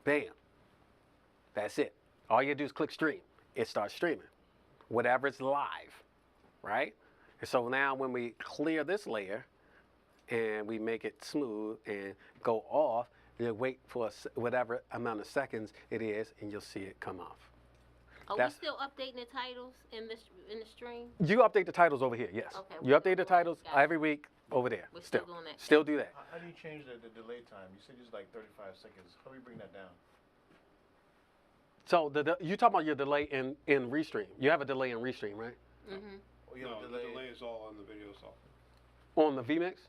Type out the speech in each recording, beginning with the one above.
Bam. That's it. All you do is click stream. It starts streaming. Whatever's live, right? And so now when we clear this layer and we make it smooth and go off, you wait for whatever amount of seconds it is, and you'll see it come off. Are we still updating the titles in the stream? You update the titles over here, yes. Okay, you update the titles every week over there. We're still doing that. Still do that. How do you change the delay time? You said it's like 35 seconds. How do we bring that down? So you talking about your delay in Restream. You have a delay in Restream, right? Mm-hmm. Oh, you have No, a the delay is all on the video software. On the vMix?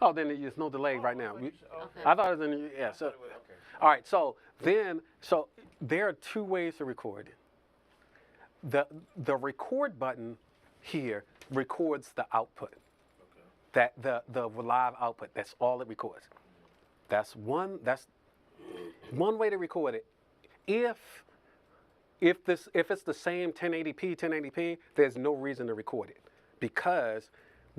Oh, then there's no delay right now. Okay. I thought it was in, yeah. So, okay. all right, so there are two ways to record it. The record button here records the output. Okay. That the live output, that's all it records. That's one way to record it. If it's the same 1080p, there's no reason to record it, because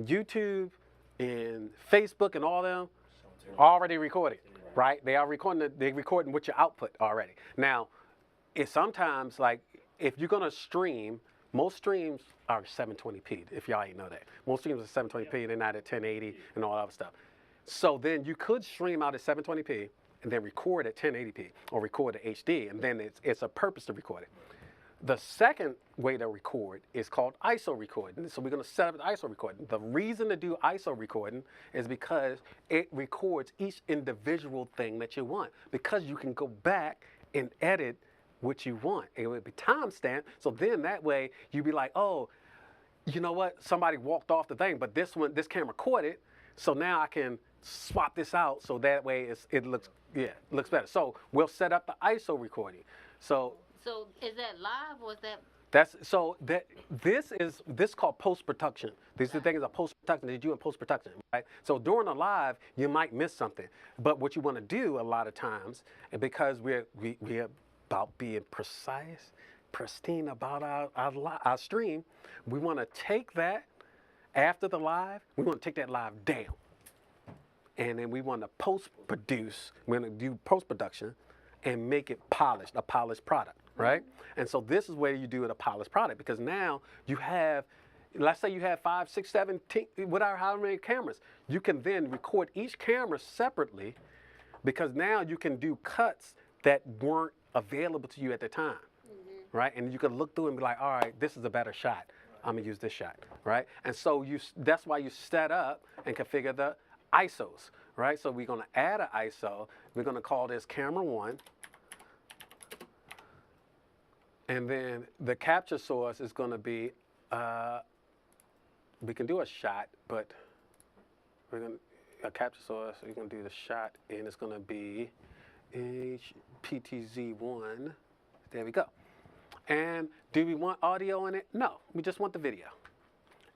YouTube and Facebook and all them already recorded, right? They are they're recording with your output already. Now, it's sometimes like if you're gonna stream, most streams are 720p. If y'all ain't know that, most streams are 720p. They're not at 1080 and all that other stuff. So then you could stream out at 720p and then record at 1080p or record at HD, and then it's a purpose to record it. The second way to record is called ISO recording. So we're going to set up an ISO recording. The reason to do ISO recording is because it records each individual thing that you want, because you can go back and edit what you want. It would be timestamped, so then that way you'd be like, oh, you know what? Somebody walked off the thing, but this camera caught it, so now I can swap this out so that way it looks better. So we'll set up the ISO recording. So is that live or is that? This is called post-production. These are things of post-production that you do in post-production, right? So during the live, you might miss something, but what you want to do a lot of times, and because we're about being pristine about our stream, we want to take that after the live. We want to take that live down, and then we want to post-produce. We're going to do post-production and make it polished, a polished product, right? And so this is where you do it, a polished product, because now you have, let's say you have 5, 6, 7, 10, whatever, how many cameras. You can then record each camera separately, because now you can do cuts that weren't available to you at the time, right? And you can look through and be like, all right, this is a better shot. I'm gonna use this shot, right? And so that's why you set up and configure the ISOs, right? So we're gonna add an ISO. We're gonna call this camera 1. And then the capture source is gonna be, we can do a shot, but a capture source, we're gonna do the shot, and it's gonna be PTZ1. There we go. And do we want audio in it? No, we just want the video.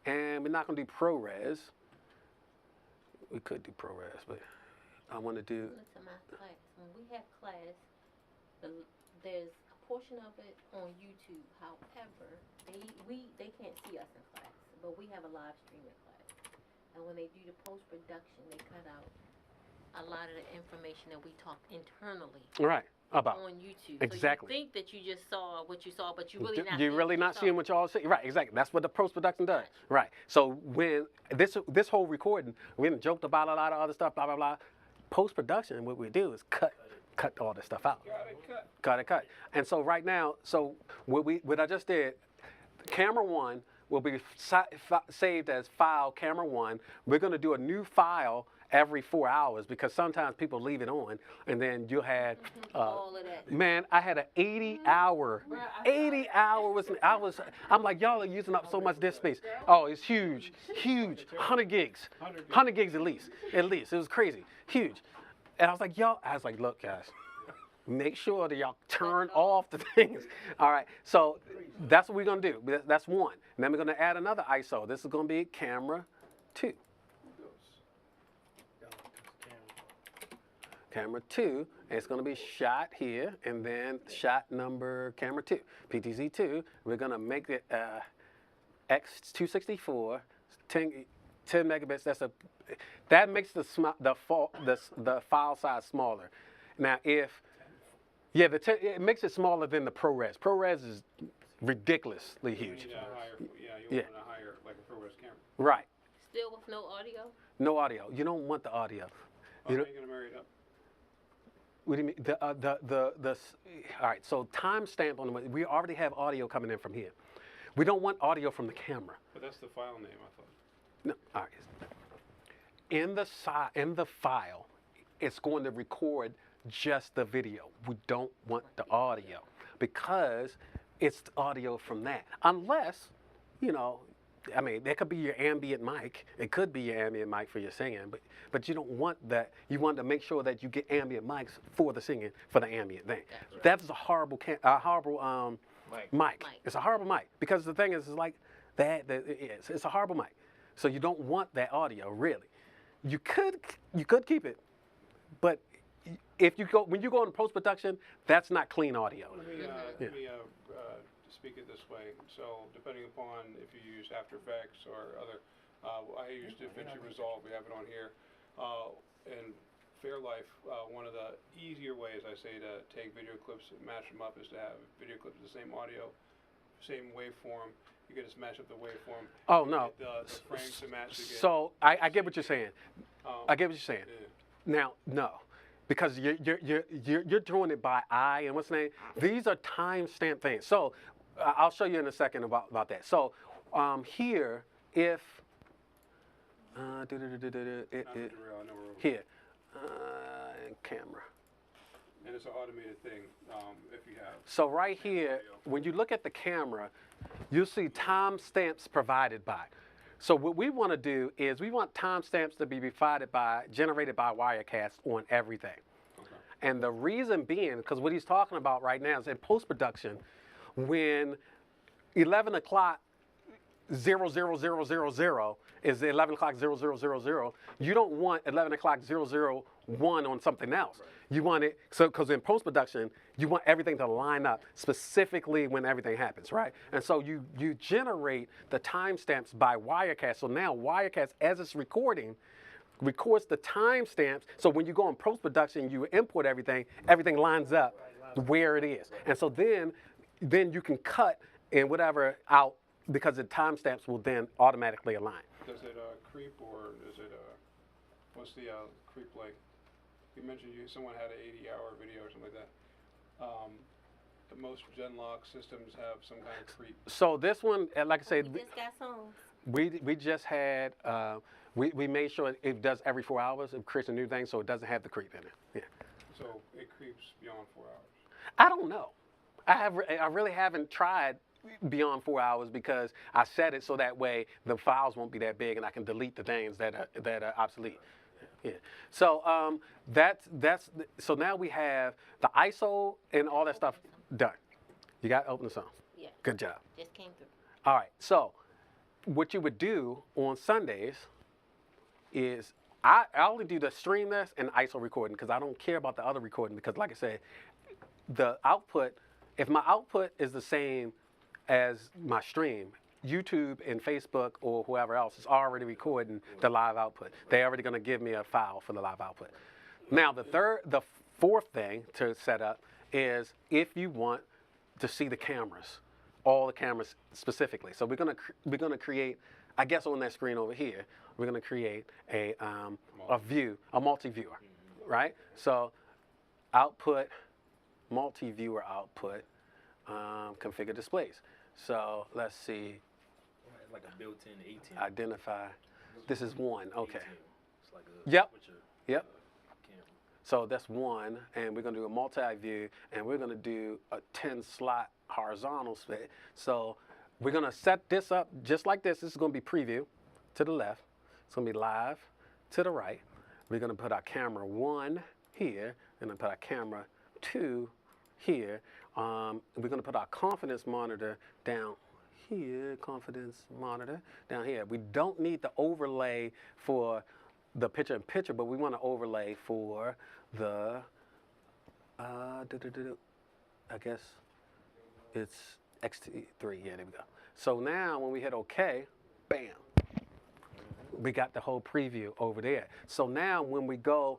And we're not gonna do ProRes. We could do ProRes, but I want to do. Listen, my class. When we have class, there's a portion of it on YouTube. However, they can't see us in class, but we have a live stream in class. And when they do the post production, they cut out a lot of the information that we talked internally. Right. About on YouTube. Exactly. So you think that you just saw what you saw, but you really not. You're really not seeing what y'all see. Right. Exactly. That's what the post production does. Right. So when this whole recording, we done joked about a lot of other stuff. Blah blah blah. Post production, what we do is cut all this stuff out. Cut it. And so right now, what I just did, camera 1 will be saved as file camera 1. We're going to do a new file every 4 hours, because sometimes people leave it on, and then you had all of that. Man, I had an 80 hour I'm like, y'all are using up so much disk space. Oh, it's huge 100 gigs at least it was crazy, huge. And I was like, look guys, make sure that y'all turn off the things. All right, so that's what we're gonna do. That's one. And then we're gonna add another ISO. This is gonna be camera 2. Camera 2, and it's going to be shot here, and then shot number camera 2, PTZ2. We're going to make it X264, 10 megabits. That makes the file size smaller. Now, if Yeah, it makes it smaller than the ProRes. ProRes is ridiculously You huge. need a higher, yeah, you Yeah. want a higher, like a ProRes camera. Right. Still with no audio? No audio. You don't want the audio. How You are know, you gonna marry it up? what do you mean? All right, so timestamp on the, we already have audio coming in from here. We don't want audio from the camera. But that's the file name, I thought. No, all right. In the file, it's going to record just the video. We don't want the audio because it's the audio from that. Unless, you know, I mean, that could be your ambient mic. It could be your ambient mic for your singing, but you don't want that. You want to make sure that you get ambient mics for the singing, for the ambient thing. That's a horrible, mic. It's a horrible mic because the thing is like it's a horrible mic. So you don't want that audio really. You could keep it, but when you go into post production, that's not clean audio. Let me speak it this way. So depending upon if you use After Effects or other, I use DaVinci Resolve. We have it on here. And Fairlife, one of the easier ways I say to take video clips and match them up is to have video clips of the same audio, same waveform. You can just match up the waveform. Oh no. The frames to match again. So I get what you're saying. I get what you're saying. Yeah. Now, no, because you're doing it by eye and what's the name? These are timestamp things. So I'll show you in a second about that. So here, if here camera. And it's an automated thing if you have. So right here, when you look at the camera, you'll see timestamps provided by. So what we want to do is we want timestamps to be generated by Wirecast on everything. Okay. And the reason being, because what he's talking about right now is in post-production, when 11 o'clock 00000 is 11 o'clock 0000, you don't want 11 o'clock 001 on something else. Right. You want it, so because in post-production, you want everything to line up specifically when everything happens, right? And so you generate the timestamps by Wirecast. So now Wirecast, as it's recording, records the timestamps. So when you go in post-production, you import everything lines up where it is. And so then you can cut and whatever out because the timestamps will then automatically align. Does it creep or is it what's the creep like? You mentioned someone had an 80-hour video or something like that. Most Genlock systems have some kind of creep. So this one, like I said, We just got songs. we just had we made sure it does every 4 hours. It creates a new thing, so it doesn't have the creep in it. Yeah. So it creeps beyond 4 hours. I don't know. I really haven't tried beyond 4 hours because I set it so that way the files won't be that big and I can delete the things that are obsolete. Yeah. So so now we have the ISO and all that stuff done. You got to open the song. Yeah. Good job. Just came through. All right. So what you would do on Sundays is I only do the stream this and ISO recording because I don't care about the other recording because like I said, the output, if my output is the same as my stream, YouTube and Facebook or whoever else is already recording the live output. They're already going to give me a file for the live output. Now the fourth thing to set up is if you want to see the cameras, all the cameras specifically. So we're going to create, I guess on that screen over here, we're going to create a multi-viewer, right? So output, multi-viewer output, configure displays. So let's see. Like a built-in 18. Identify. This is one. Okay. 18. It's like a Yep. switcher, Yep. camera. So that's one, and we're gonna do a multi-view, and we're gonna do a 10-slot horizontal split. So we're gonna set this up just like this. This is gonna be preview to the left. It's gonna be live to the right. We're gonna put our camera 1 here, and then put our camera 2 here. We're gonna put our confidence monitor down here, confidence monitor down here. We don't need the overlay for the picture-in-picture, but we want to overlay for the, I guess it's X3, yeah, there we go. So now when we hit OK, bam, we got the whole preview over there. So now when we go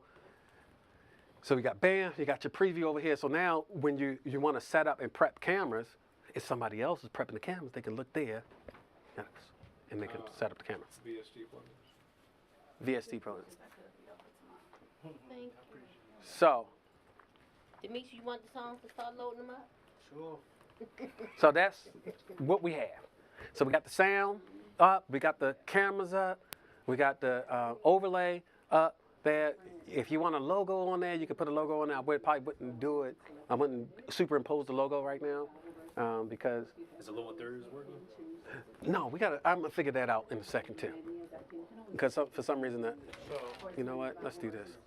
So we got bam, you got your preview over here. So now when you want to set up and prep cameras, if somebody else is prepping the cameras, they can look there, yes, and they can set up the cameras. VST plugins. VST programs. Thank you. So, Demetri, you want the songs to start loading them up? Sure. so that's what we have. So we got the sound up, we got the cameras up, we got the overlay up there. If you want a logo on there, you can put a logo on there. I probably wouldn't do it. I wouldn't superimpose the logo right now because Is the lower thirds working? no, I'm gonna figure that out in a second too. Because for some reason that, you know what? Let's do this.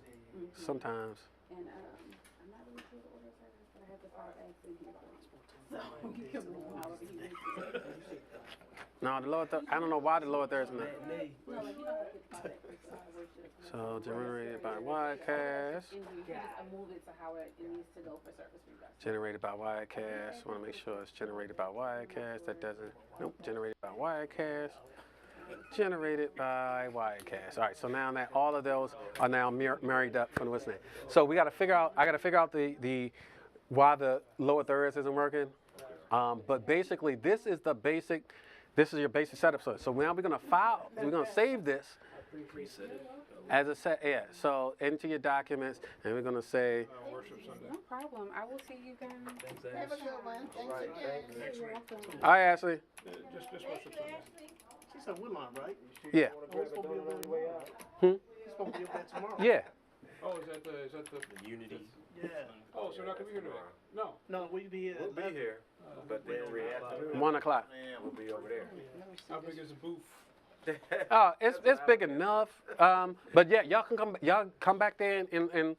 Sometimes. And I'm not really sure the order of service, but I have to file asking here. So you can move however you need to. No, the lower third. I don't know why the lower third is not. No, like you don't have to file that. So generated by Wirecast. And you just move it to how it needs to go for service request. Generated by Wirecast. Want to make sure it's generated by Wirecast. That doesn't. Nope. Generated by Wirecast. Generated by Wirecast. All right. So now that all of those are now married up from what's name. So we got to figure out. I got to figure out the why the lower thirds isn't working. But basically, this is the basic. This is your basic setup. So now we're gonna file. We're gonna save this Preset it. as a set. Yeah. So into your documents, and we're gonna say. Worship Sunday. No problem. I will see you guys. Thanks, Have Ash. a good one. Thanks again. You're welcome. All right, Ashley. Just worship Sunday. She said Woodlawn, right? Yeah. Oh, it's supposed to be up there tomorrow. Hmm? It's supposed to be up there tomorrow. Yeah. Oh, is that the? The Unity. Yeah. Oh, so you're not gonna be here today? No. No, will you be here? We'll be here, but then we have to. 1 o'clock. We'll be over there. How big is the booth? Oh, it's big enough. But yeah, y'all come back there and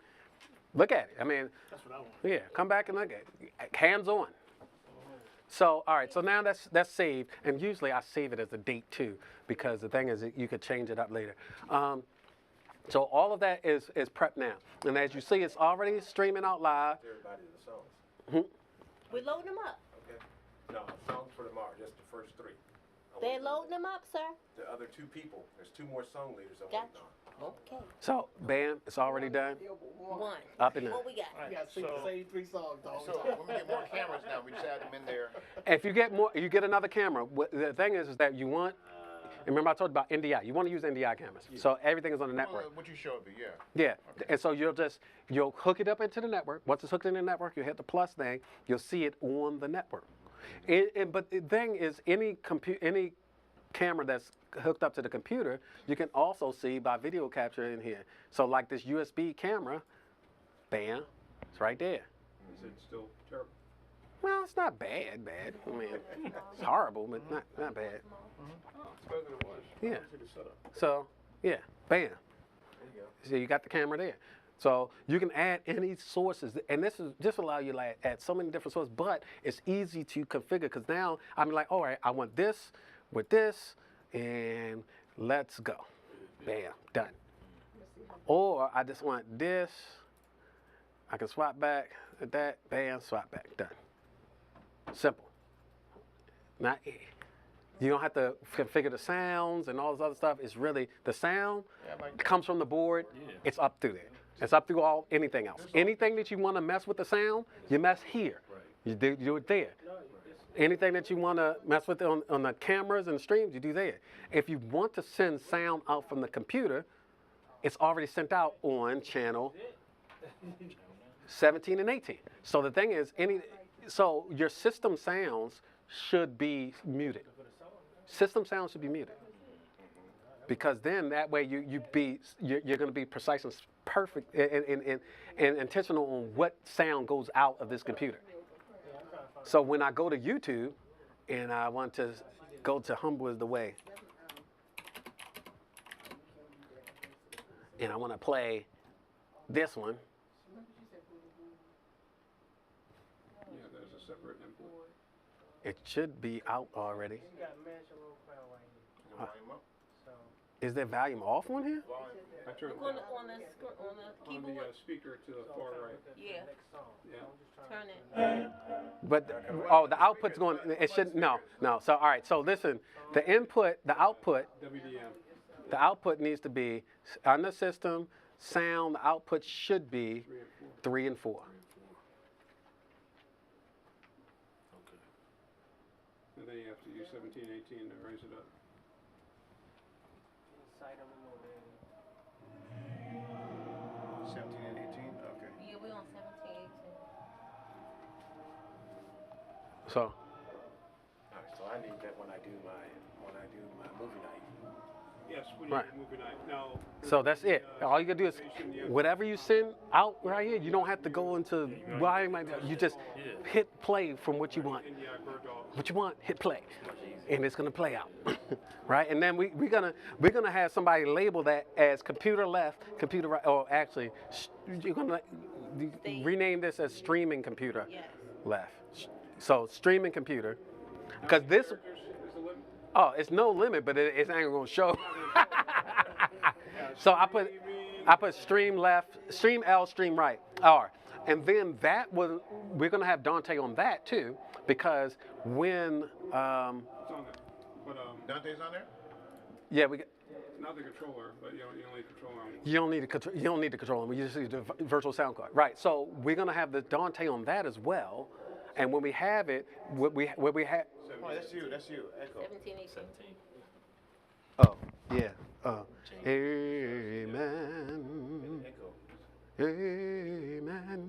look at it. I mean, That's what I want. yeah, come back and look at it. Hands on. So all right, so now that's saved, and usually I save it as a date too, because the thing is that you could change it up later. So all of that is prepped now, and as you see, it's already streaming out live. Everybody the songs. We're loading them up. Okay. No, songs for tomorrow, just the first 3. They're loading them up, sir. The other 2 people, there's 2 more song leaders I'm Gotcha. waiting on. Okay. So bam, it's already done. One. Up and done. What we got? We got same 3 songs, dog. So when we get more cameras now, we just add them in there. If you get more, you get another camera. The thing is that you want. Remember I told you about NDI. You want to use NDI cameras, so everything is on the network. What you showed me, yeah. Yeah, and so you'll hook it up into the network. Once it's hooked in the network, you hit the plus thing. You'll see it on the network. But the thing is, any camera that's hooked up to the computer, you can also see by video capture in here. So like this USB camera, bam, it's right there. Is it still terrible? Well, it's not bad. I mean, it's horrible, but not bad. Oh, it's better than it was. Yeah. See the setup. So yeah, bam. There you go. So you got the camera there. So you can add any sources, and this is just allow you to add so many different sources, but it's easy to configure because now I'm like, all right, I want this with this, and let's go. Bam, done. Or I just want this. I can swap back at that, bam, swap back, done. Simple. Not, you don't have to configure the sounds and all this other stuff. It's really, the sound comes from the board. Yeah. It's up through there. It's up through anything else. Anything that you want to mess with the sound, you mess here. Right. You do it there. Anything that you want to mess with on the cameras and the streams, you do there. If you want to send sound out from the computer, it's already sent out on channel 17 and 18. So the thing is, so your system sounds should be muted. System sounds should be muted. Because then that way you're going to be precise and perfect and intentional on what sound goes out of this computer. So when I go to YouTube and I want to go to Humble is the Way, and I want to play this one, Yeah, there's a separate input. it should be out already. Volume up. Is there volume off on here? I turned Look it on down the on the keyboard. speaker to the far right. Yeah. Yeah. Turn it. But the output's going. It shouldn't. No. So all right. So listen, the output, WDM. the output needs to be on the system. Sound. The output should be 3 and 3 and 4. Okay. And then you have to use 17, 18 to raise it up. 17 and 18, okay. Yeah, we on 17, 18. So, All right, so I need that when I do my movie night. Yes, we Right. need a movie night. Now. so that's it. All you gotta do is information, yeah. whatever you send out right here. You don't have to go into why am I? You just hit play from what you want. India, bird dog. What you want, hit play, and it's gonna play out, right? And then we're gonna have somebody label that as computer left, computer right, or actually you're gonna rename this as streaming computer Yes. left. So streaming computer, because this, Characters is the limit. oh, it's no limit, but it's not gonna show. So I put stream left, stream L, stream right, R. And then we're gonna have Dante on that too, because when, It's on there. But Dante's on there? yeah, not the controller, but you only control on. you don't need to control them. You just need the virtual sound card, right? So we're gonna have the Dante on that as well, and when we have it, what we have. Oh, that's you, Echo. 17, 18. Oh, yeah. Amen. Echo. Amen.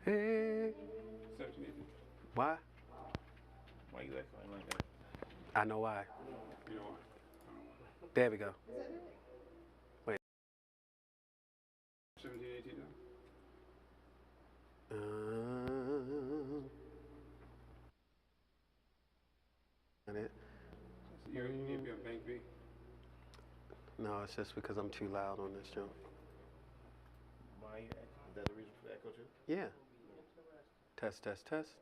Hey. 17, 18. Why? Why you echoing like that? I know why. You know what? There we go. 17, 18 now. And it. You need to be on bank B. No, it's just because I'm too loud on this jump. Why you echo? Is that the reason for the echo too? Yeah. Test, test, test.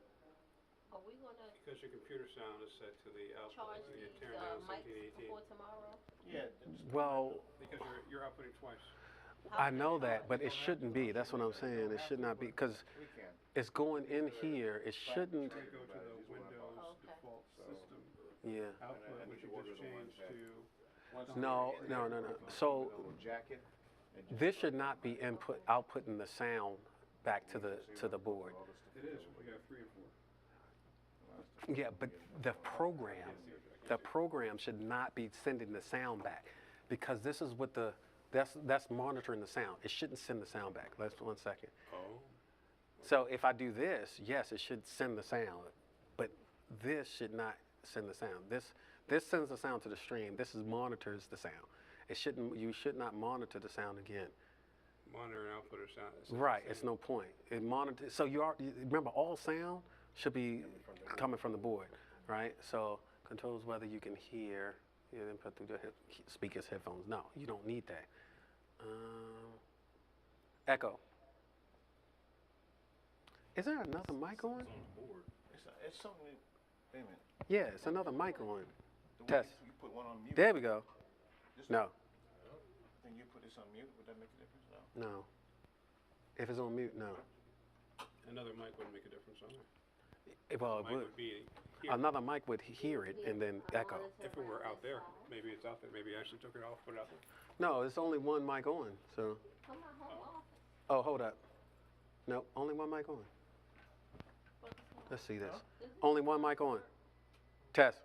Are we gonna Because your computer sound is set to the output. charge So you these turn down mics 17, 18. before tomorrow? Yeah. Well, Because you're outputting twice. I know that, but it shouldn't be. That's what I'm saying. It should not be because We can. it's going in here. It shouldn't. Try to go to the Windows Okay. default system Yeah. output, which you just changed to. No. So Little jacket. this should not be outputting the sound back to the board. It is. We got 3 and 4. Yeah, but the program should not be sending the sound back, because this is what that's monitoring the sound. It shouldn't send the sound back. Let's 1 second. Oh. So if I do this, yes, it should send the sound, but this should not send the sound. This sends the sound to the stream. This monitors the sound. It shouldn't. You should not monitor the sound again. Monitor and output are sound. Right. It's no point. It monitors. So you remember all sound should be coming from the board, right? So controls whether you can hear. Yeah, input through the speakers, headphones. No, you don't need that. Echo. Is there another mic on? It's something. Wait a minute. Yeah, it's another mic on. The way Test. You put one on mute. There we go. This No, Then you put this on mute. Would that make a difference? No. no. If it's on mute, no. Another mic wouldn't make a difference on it. Well, it Mic would. would be here. Another mic would hear it and then echo. If it were out there, maybe it's out there. Maybe I actually took it off, put it out there. No, it's only one mic on. So, Come on, home office. oh, hold up. No, only one mic on. Let's see this. Only one mic on. Test.